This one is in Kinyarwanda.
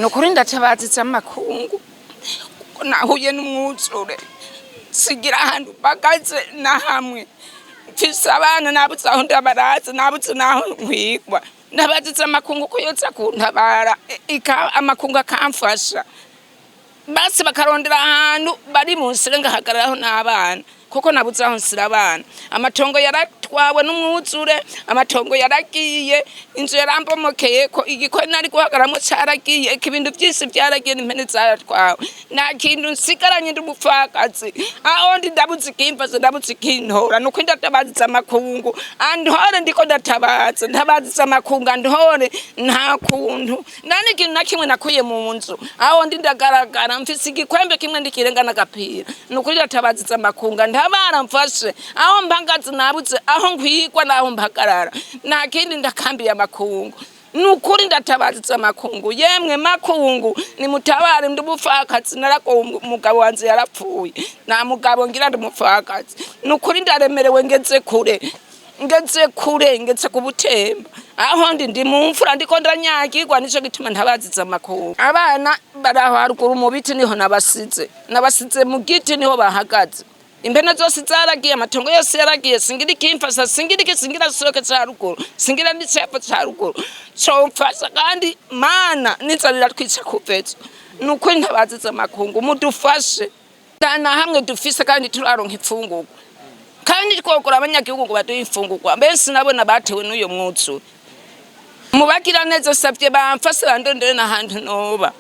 nukuri ndatabaza amakungu nahuye n'umwuzure sigira ahantu bagaze na hamwe mfise abana nabuze aho ndabaraza nabuze naho nkwigwa ndabaza amakungu ko yoza kuntabara amakungu akamfasha basi bakarondera ahantu bari munsi ngahagararaho n'abana kuko nabuze aho nsira abana amatongo yaratwawe n'umwuzure amatongo yaragiye inzu yarambomokeye ko igikoni nari guhagaramo cyaragiye ibintu byose byaragiye n'impene zaratwawe nta kintu nsigaranye ndumupfakazi aho ndabuze ikimfaze ndabuze ikintora nuko ndatabaza amakungu andhore ndiko ndatabaza ntabaza amakungu andhore nta kuntu nani ikintu nakimwe nakuye mu nzu aho ndagaragara mfise igikwembe kimwe ndikirengana gapira nuko ndatabaza amakungu abana mfashe aho mbangazi nabuze aho nkwigwa naho mpagarara nta kindi ndakambiye amakungu nukuri ndatabaza amakungu yemwe makungu ni mutabare ndubufakazi narako umugabo wanze yarapfuye na mugabo ngira ndumufakazi nukuri ndaremerewe ngeze kure ngeze kubutemba aho ndi mu mfura ndiko ndanyagirwa nico gituma ntabaziza amakungu abana baraho haruguru mu biti niho nabasize mu giti niho bahagaze impene zose zaragiye amatongo yose yaragiye singira ikimfasha singira soke cyaruguru singira n'icepo cyaruguru cyo mfasha kandi mana nizarira twica kuvetso nuko ntabaziza amakungu mudufashe dana hamwe dufise kandi turaronka ifungurwa kandi twokora abanyagihugu ngo baduhe ifungurwa mbese nabona batewe n'uyo mwutsu mubagira neza savye bamfase bandondere n'ahantu noba